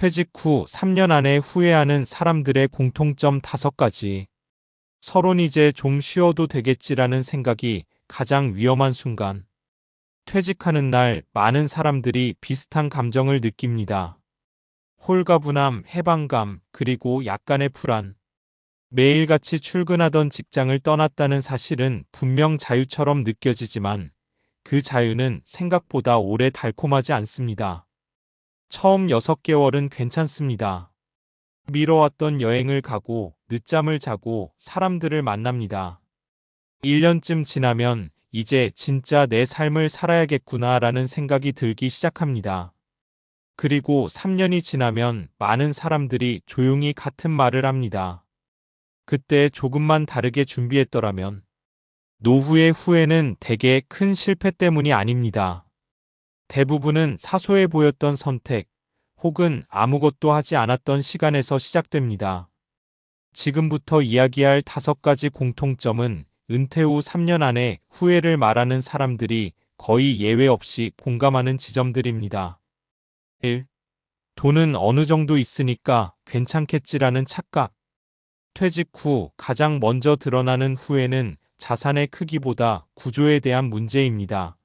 퇴직 후 3년 안에 후회하는 사람들의 공통점 5가지. 서론 이제 좀 쉬어도 되겠지라는 생각이 가장 위험한 순간. 퇴직하는 날 많은 사람들이 비슷한 감정을 느낍니다. 홀가분함, 해방감, 그리고 약간의 불안. 매일같이 출근하던 직장을 떠났다는 사실은 분명 자유처럼 느껴지지만 그 자유는 생각보다 오래 달콤하지 않습니다. 처음 6개월은 괜찮습니다. 미뤄왔던 여행을 가고 늦잠을 자고 사람들을 만납니다. 1년쯤 지나면 이제 진짜 내 삶을 살아야겠구나라는 생각이 들기 시작합니다. 그리고 3년이 지나면 많은 사람들이 조용히 같은 말을 합니다. 그때 조금만 다르게 준비했더라면. 노후의 후회는 대개 큰 실패 때문이 아닙니다. 대부분은 사소해 보였던 선택 혹은 아무것도 하지 않았던 시간에서 시작됩니다. 지금부터 이야기할 5가지 공통점은 은퇴 후 3년 안에 후회를 말하는 사람들이 거의 예외 없이 공감하는 지점들입니다. 1. 돈은 어느 정도 있으니까 괜찮겠지라는 착각. 퇴직 후 가장 먼저 드러나는 후회는 자산의 크기보다 구조에 대한 문제입니다.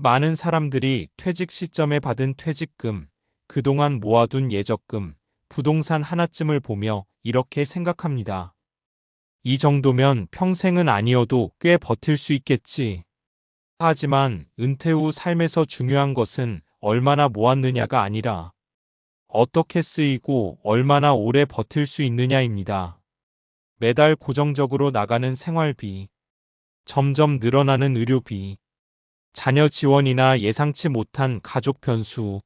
많은 사람들이 퇴직 시점에 받은 퇴직금, 그동안 모아둔 예적금, 부동산 하나쯤을 보며 이렇게 생각합니다. 이 정도면 평생은 아니어도 꽤 버틸 수 있겠지. 하지만 은퇴 후 삶에서 중요한 것은 얼마나 모았느냐가 아니라 어떻게 쓰이고 얼마나 오래 버틸 수 있느냐입니다. 매달 고정적으로 나가는 생활비, 점점 늘어나는 의료비, 자녀 지원이나 예상치 못한 가족 변수,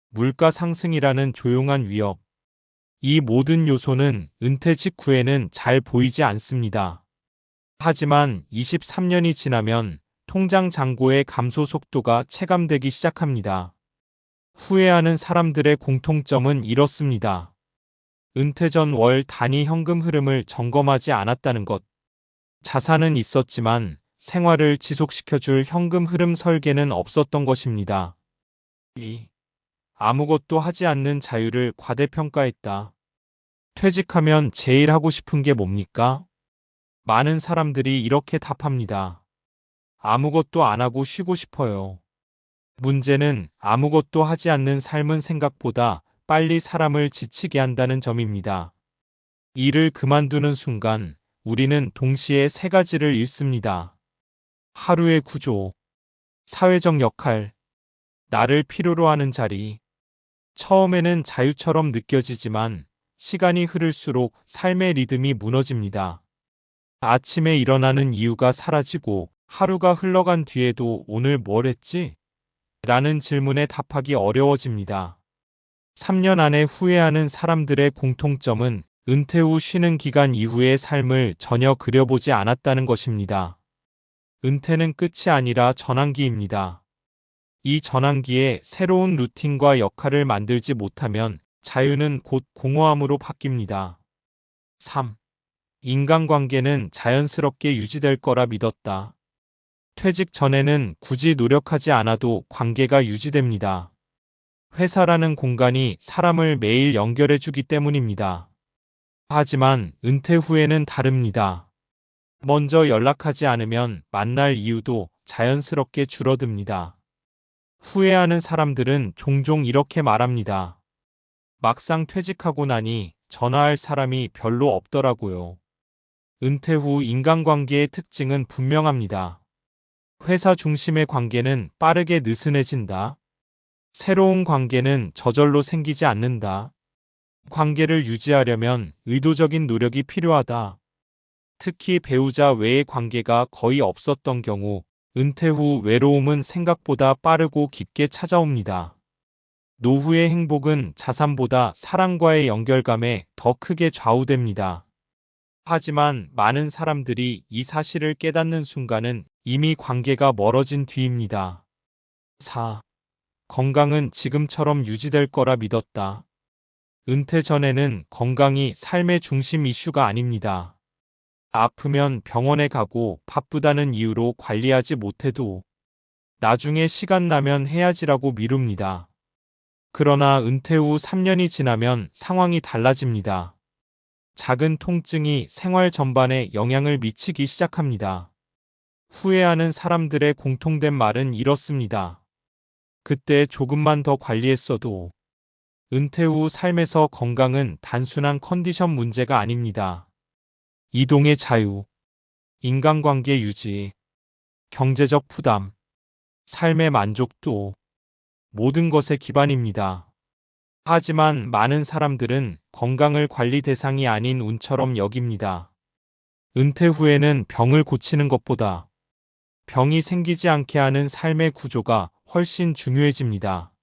물가 상승이라는 조용한 위협. 이 모든 요소는 은퇴 직후에는 잘 보이지 않습니다. 하지만 23년이 지나면 통장 잔고의 감소 속도가 체감되기 시작합니다. 후회하는 사람들의 공통점은 이렇습니다. 은퇴 전 월 단위 현금 흐름을 점검하지 않았다는 것. 자산은 있었지만 생활을 지속시켜줄 현금 흐름 설계는 없었던 것입니다. 2. 아무것도 하지 않는 자유를 과대평가했다. 퇴직하면 제일 하고 싶은 게 뭡니까? 많은 사람들이 이렇게 답합니다. 아무것도 안 하고 쉬고 싶어요. 문제는 아무것도 하지 않는 삶은 생각보다 빨리 사람을 지치게 한다는 점입니다. 일을 그만두는 순간 우리는 동시에 3가지를 잃습니다. 하루의 구조, 사회적 역할, 나를 필요로 하는 자리. 처음에는 자유처럼 느껴지지만 시간이 흐를수록 삶의 리듬이 무너집니다. 아침에 일어나는 이유가 사라지고 하루가 흘러간 뒤에도 오늘 뭘 했지? 라는 질문에 답하기 어려워집니다. 3년 안에 후회하는 사람들의 공통점은 은퇴 후 쉬는 기간 이후의 삶을 전혀 그려보지 않았다는 것입니다. 은퇴는 끝이 아니라 전환기입니다. 이 전환기에 새로운 루틴과 역할을 만들지 못하면 자유는 곧 공허함으로 바뀝니다. 3. 인간관계는 자연스럽게 유지될 거라 믿었다. 퇴직 전에는 굳이 노력하지 않아도 관계가 유지됩니다. 회사라는 공간이 사람을 매일 연결해주기 때문입니다. 하지만 은퇴 후에는 다릅니다. 먼저 연락하지 않으면 만날 이유도 자연스럽게 줄어듭니다. 후회하는 사람들은 종종 이렇게 말합니다. 막상 퇴직하고 나니 전화할 사람이 별로 없더라고요. 은퇴 후 인간관계의 특징은 분명합니다. 회사 중심의 관계는 빠르게 느슨해진다. 새로운 관계는 저절로 생기지 않는다. 관계를 유지하려면 의도적인 노력이 필요하다. 특히 배우자 외의 관계가 거의 없었던 경우 은퇴 후 외로움은 생각보다 빠르고 깊게 찾아옵니다. 노후의 행복은 자산보다 사랑과의 연결감에 더 크게 좌우됩니다. 하지만 많은 사람들이 이 사실을 깨닫는 순간은 이미 관계가 멀어진 뒤입니다. 4. 건강은 지금처럼 유지될 거라 믿었다. 은퇴 전에는 건강이 삶의 중심 이슈가 아닙니다. 아프면 병원에 가고 바쁘다는 이유로 관리하지 못해도 나중에 시간 나면 해야지라고 미룹니다. 그러나 은퇴 후 3년이 지나면 상황이 달라집니다. 작은 통증이 생활 전반에 영향을 미치기 시작합니다. 후회하는 사람들의 공통된 말은 이렇습니다. 그때 조금만 더 관리했어도. 은퇴 후 삶에서 건강은 단순한 컨디션 문제가 아닙니다. 이동의 자유, 인간관계 유지, 경제적 부담, 삶의 만족도, 모든 것의 기반입니다. 하지만 많은 사람들은 건강을 관리 대상이 아닌 운처럼 여깁니다. 은퇴 후에는 병을 고치는 것보다 병이 생기지 않게 하는 삶의 구조가 훨씬 중요해집니다.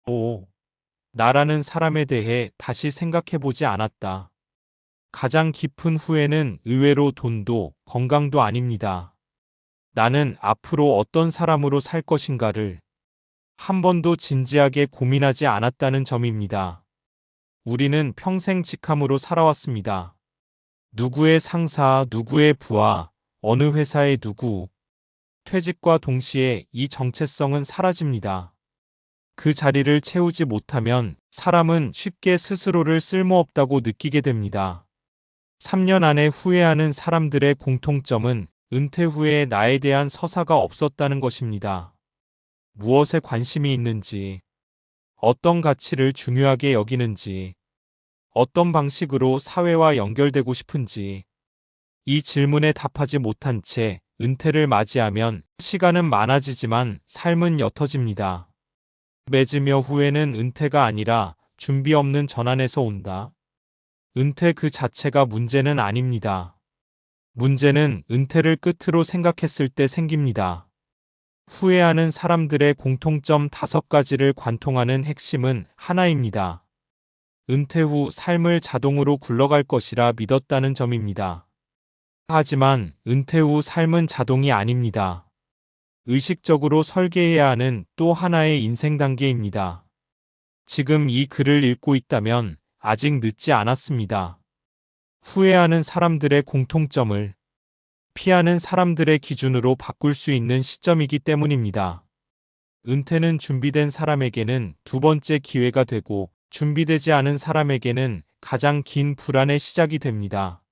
오, 나라는 사람에 대해 다시 생각해보지 않았다. 가장 깊은 후회는 의외로 돈도 건강도 아닙니다. 나는 앞으로 어떤 사람으로 살 것인가를 한 번도 진지하게 고민하지 않았다는 점입니다. 우리는 평생 직함으로 살아왔습니다. 누구의 상사, 누구의 부하, 어느 회사의 누구. 퇴직과 동시에 이 정체성은 사라집니다. 그 자리를 채우지 못하면 사람은 쉽게 스스로를 쓸모없다고 느끼게 됩니다. 3년 안에 후회하는 사람들의 공통점은 은퇴 후에 나에 대한 서사가 없었다는 것입니다. 무엇에 관심이 있는지, 어떤 가치를 중요하게 여기는지, 어떤 방식으로 사회와 연결되고 싶은지, 이 질문에 답하지 못한 채 은퇴를 맞이하면 시간은 많아지지만 삶은 옅어집니다. 맺으며 후회는 은퇴가 아니라 준비 없는 전환에서 온다. 은퇴 그 자체가 문제는 아닙니다. 문제는 은퇴를 끝으로 생각했을 때 생깁니다. 후회하는 사람들의 공통점 5가지를 관통하는 핵심은 하나입니다. 은퇴 후 삶을 자동으로 굴러갈 것이라 믿었다는 점입니다. 하지만 은퇴 후 삶은 자동이 아닙니다. 의식적으로 설계해야 하는 또 하나의 인생 단계입니다. 지금 이 글을 읽고 있다면 아직 늦지 않았습니다. 후회하는 사람들의 공통점을 피하는 사람들의 기준으로 바꿀 수 있는 시점이기 때문입니다. 은퇴는 준비된 사람에게는 두 번째 기회가 되고 준비되지 않은 사람에게는 가장 긴 불안의 시작이 됩니다.